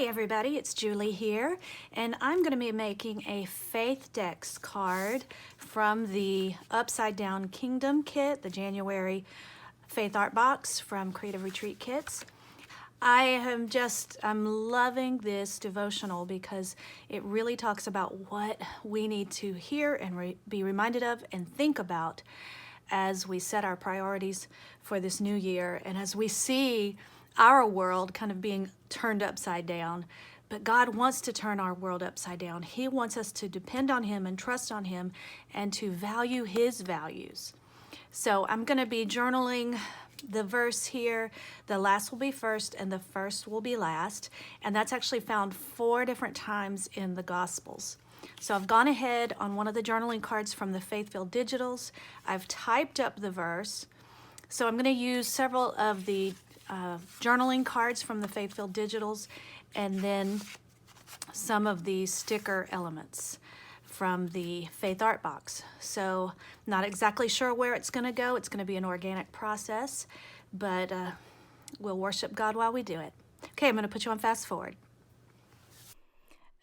Hey everybody, it's Julie here, and I'm going to be making a Faithdex card from the Upsidedown Kindgom kit, the January Faith Art Box from Creative Retreat Kits. I'm loving this devotional because it really talks about what we need to hear and be reminded of and think about as we set our priorities for this new year and as we see our world kind of being turned upside down. But God wants to turn our world upside down. He wants us to depend on Him and trust on Him and to value His values. So I'm going to be journaling the verse here. The last will be first and the first will be last. And that's actually found 4 different times in the Gospels. So I've gone ahead on one of the journaling cards from the Faithfilled digitals. I've typed up the verse. So I'm going to use several of the journaling cards from the Faithfilled digitals and then some of the sticker elements from the Faith Art Box. So not exactly sure where it's going to go. It's going to be an organic process, but we'll worship God while we do it. Okay, I'm going to put you on fast forward.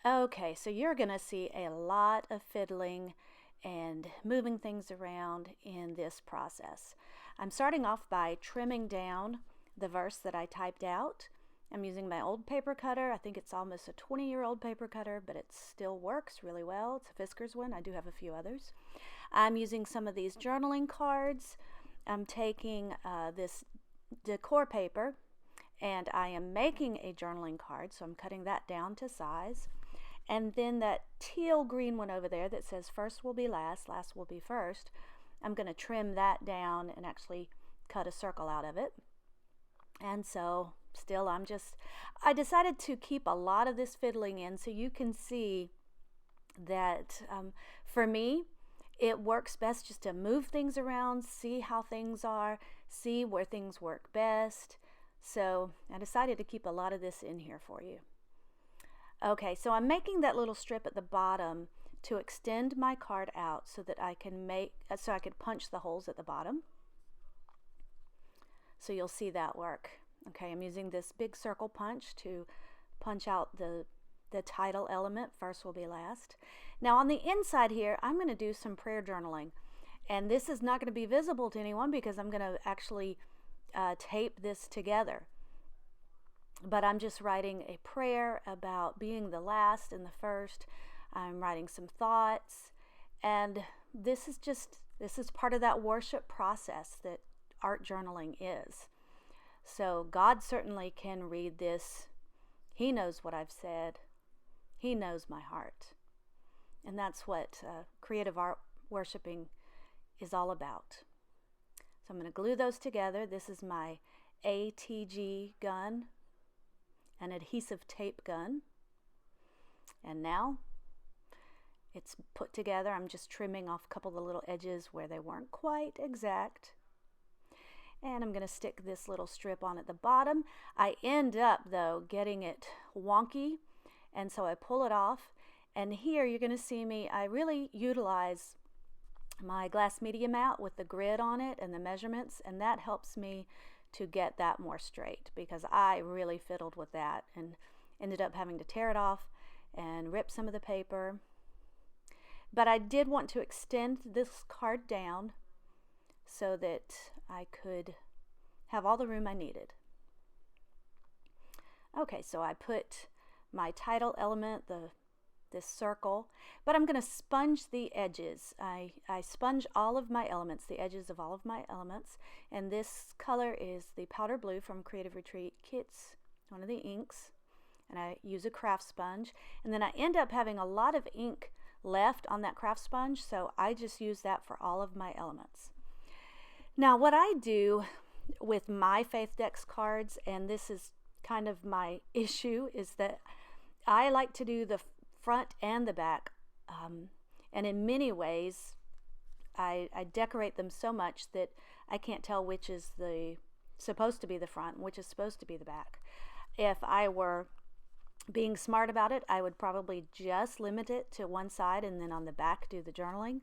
Okay, so you're going to see a lot of fiddling and moving things around in this process. I'm starting off by trimming down the verse that I typed out. I'm using my old paper cutter. I think it's almost a 20-year-old paper cutter, but it still works really well. It's a Fiskars one. I do have a few others. I'm using some of these journaling cards. I'm taking this decor paper and I am making a journaling card, so I'm cutting that down to size. And then that teal green one over there that says first will be last, last will be first, I'm going to trim that down and actually cut a circle out of it. And so still I decided to keep a lot of this fiddling in so you can see that for me, it works best just to move things around, see how things are, see where things work best. So I decided to keep a lot of this in here for you. Okay, so I'm making that little strip at the bottom to extend my card out so that I could punch the holes at the bottom. So you'll see that work. Okay, I'm using this big circle punch to punch out the title element, first will be last. Now on the inside here, I'm going to do some prayer journaling. And this is not going to be visible to anyone because I'm going to actually tape this together. But I'm just writing a prayer about being the last and the first. I'm writing some thoughts. And this is part of that worship process that art journaling is. So God certainly can read this. He knows what I've said. He knows my heart. And that's what creative art worshiping is all about. So I'm going to glue those together. This is my ATG gun, an adhesive tape gun. And now it's put together. I'm just trimming off a couple of the little edges where they weren't quite exact. And I'm going to stick this little strip on at the bottom. I end up, though, getting it wonky, and so I pull it off. And here you're going to see me, I really utilize my glass media mat with the grid on it and the measurements, and that helps me to get that more straight because I really fiddled with that and ended up having to tear it off and rip some of the paper. But I did want to extend this card down so that I could have all the room I needed. Okay, so I put my title element, this circle, but I'm going to sponge the edges. I sponge all of my elements, the edges of all of my elements, and this color is the powder blue from Creative Retreat Kits, one of the inks, and I use a craft sponge, and then I end up having a lot of ink left on that craft sponge, so I just use that for all of my elements. Now what I do with my Faithdex cards, and this is kind of my issue, is that I like to do the front and the back, and in many ways I decorate them so much that I can't tell which is supposed to be the front and which is supposed to be the back. If I were being smart about it, I would probably just limit it to one side and then on the back do the journaling.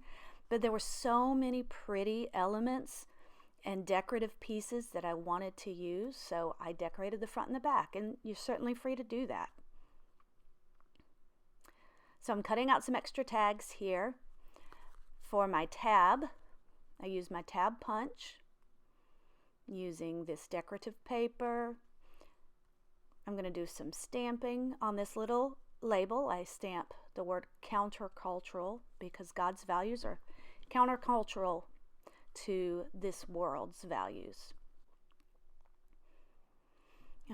But there were so many pretty elements and decorative pieces that I wanted to use, so I decorated the front and the back, and you're certainly free to do that. So I'm cutting out some extra tags here. For my tab, I use my tab punch using this decorative paper. I'm going to do some stamping on this little label. I stamp the word countercultural because God's values are countercultural to this world's values.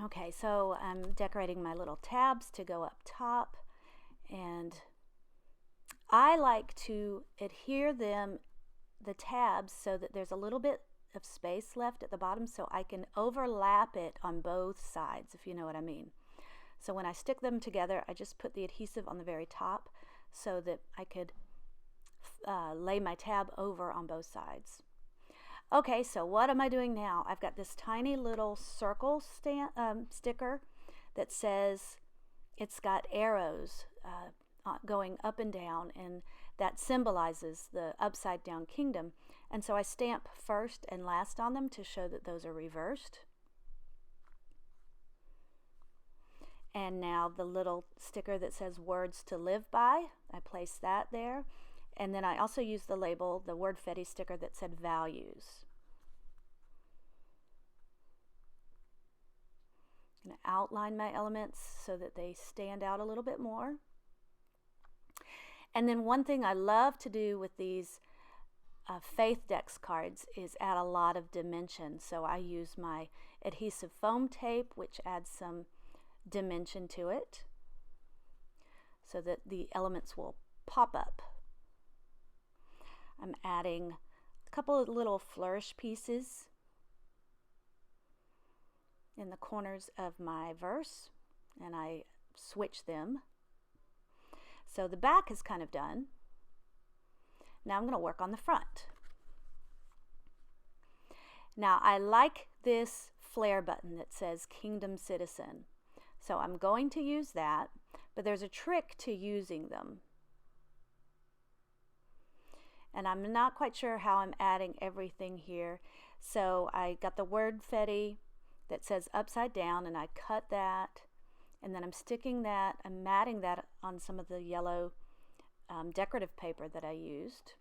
Okay, so I'm decorating my little tabs to go up top, and I like to adhere the tabs so that there's a little bit of space left at the bottom so I can overlap it on both sides, if you know what I mean. So when I stick them together, I just put the adhesive on the very top so that I could lay my tab over on both sides. Okay, so what am I doing now? I've got this tiny little circle sticker that says it's got arrows going up and down, and that symbolizes the Upside Down Kingdom. And so I stamp first and last on them to show that those are reversed. And now the little sticker that says words to live by, I place that there. And then I also use the label, the wordfetti sticker that said values. I'm going to outline my elements so that they stand out a little bit more. And then one thing I love to do with these Faithdex cards is add a lot of dimension. So I use my adhesive foam tape, which adds some dimension to it so that the elements will pop up. I'm adding a couple of little flourish pieces in the corners of my verse, and I switch them. So the back is kind of done. Now I'm going to work on the front. Now I like this flare button that says Kingdom Citizen. So I'm going to use that, but there's a trick to using them. And I'm not quite sure how I'm adding everything here. So I got the wordfetti that says upside down, and I cut that, and then I'm sticking that, I'm matting that on some of the yellow decorative paper that I used.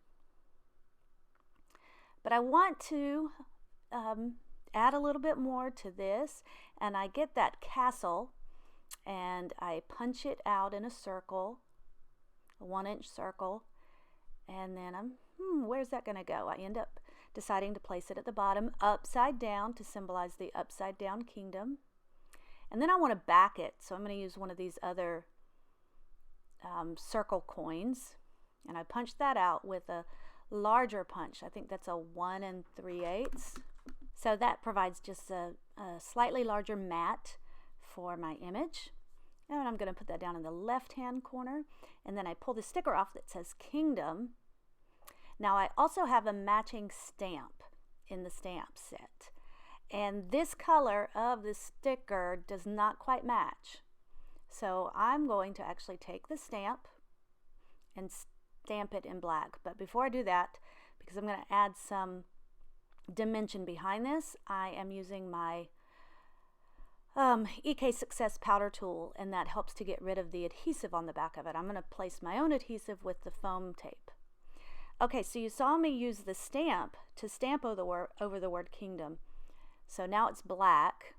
But I want to add a little bit more to this, and I get that castle and I punch it out in a circle, a 1-inch circle, and then where's that going to go? I end up deciding to place it at the bottom upside down to symbolize the Upside Down Kingdom. And then I want to back it, so I'm going to use one of these other circle coins, and I punch that out with a larger punch. I think that's a 1 3/8. So that provides just a slightly larger mat for my image. And I'm going to put that down in the left hand corner, and then I pull the sticker off that says Kingdom. Now I also have a matching stamp in the stamp set, and this color of the sticker does not quite match. So I'm going to actually take the stamp and stamp it in black. But before I do that, because I'm going to add some dimension behind this, I am using my EK Success powder tool, and that helps to get rid of the adhesive on the back of it. I'm going to place my own adhesive with the foam tape. Okay, so you saw me use the stamp to stamp over the word Kingdom. So now it's black,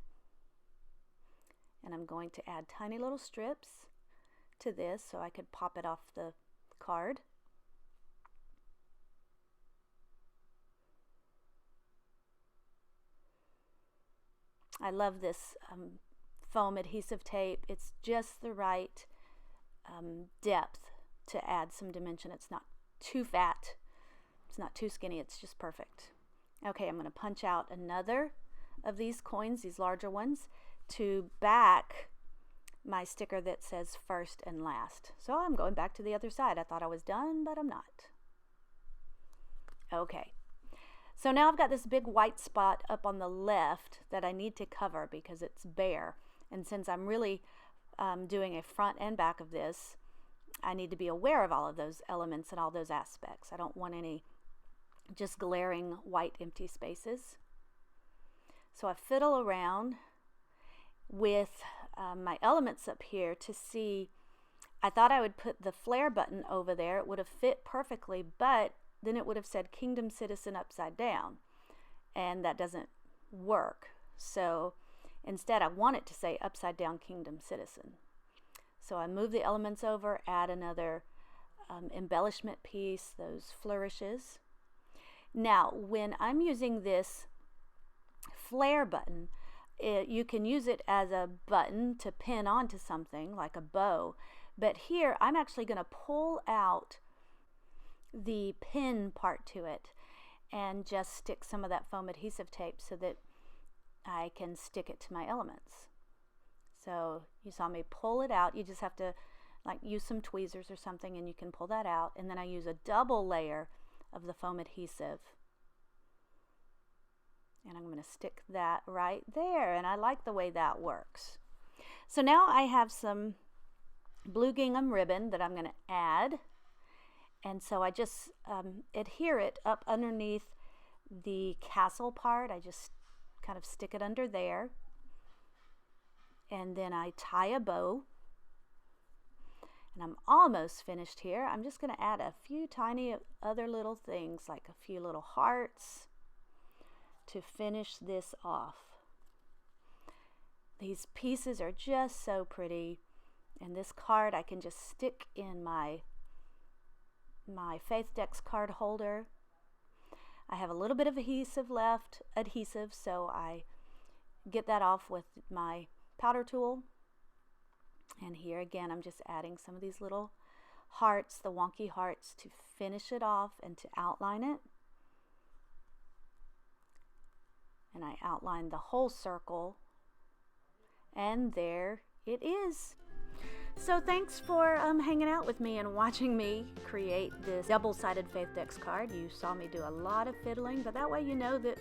and I'm going to add tiny little strips to this so I could pop it off the card. I love this foam adhesive tape. It's just the right depth to add some dimension. It's not too fat, it's not too skinny, it's just perfect. Okay, I'm going to punch out another of these coins, these larger ones, to back my sticker that says first and last. So I'm going back to the other side. I thought I was done, but I'm not. Okay, so now I've got this big white spot up on the left that I need to cover because it's bare, and since I'm really doing a front and back of this, I need to be aware of all of those elements and all those aspects. I don't want any just glaring white empty spaces. So I fiddle around with my elements up here to see. I thought I would put the flare button over there. It would have fit perfectly, but then it would have said Kingdom Citizen upside down, and that doesn't work. So instead, I want it to say Upside Down Kingdom Citizen. So I move the elements over, add another embellishment piece, those flourishes. Now, when I'm using this flare button, you can use it as a button to pin onto something like a bow, but here I'm actually going to pull out the pin part to it and just stick some of that foam adhesive tape so that I can stick it to my elements. So you saw me pull it out. You just have to like use some tweezers or something and you can pull that out, and then I use a double layer of the foam adhesive. And I'm going to stick that right there, and I like the way that works. So now I have some blue gingham ribbon that I'm going to add, and so I just adhere it up underneath the castle part. I just kind of stick it under there, and then I tie a bow, and I'm almost finished here. I'm just going to add a few tiny other little things, like a few little hearts, to finish this off. These pieces are just so pretty, and this card I can just stick in my Faithdex card holder. I have a little bit of adhesive left, so I get that off with my powder tool. And here again, I'm just adding some of these little hearts, the wonky hearts, to finish it off and to outline it. And I outline the whole circle, and there it is. So thanks for hanging out with me and watching me create this double-sided Faithdex card. You saw me do a lot of fiddling, but that way you know that,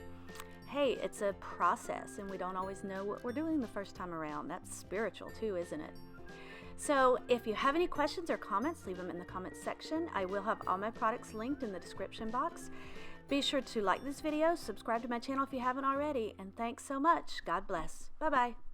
hey, it's a process and we don't always know what we're doing the first time around. That's spiritual too, isn't it? So if you have any questions or comments, leave them in the comments section. I will have all my products linked in the description box. Be sure to like this video, subscribe to my channel if you haven't already, and thanks so much. God bless. Bye-bye.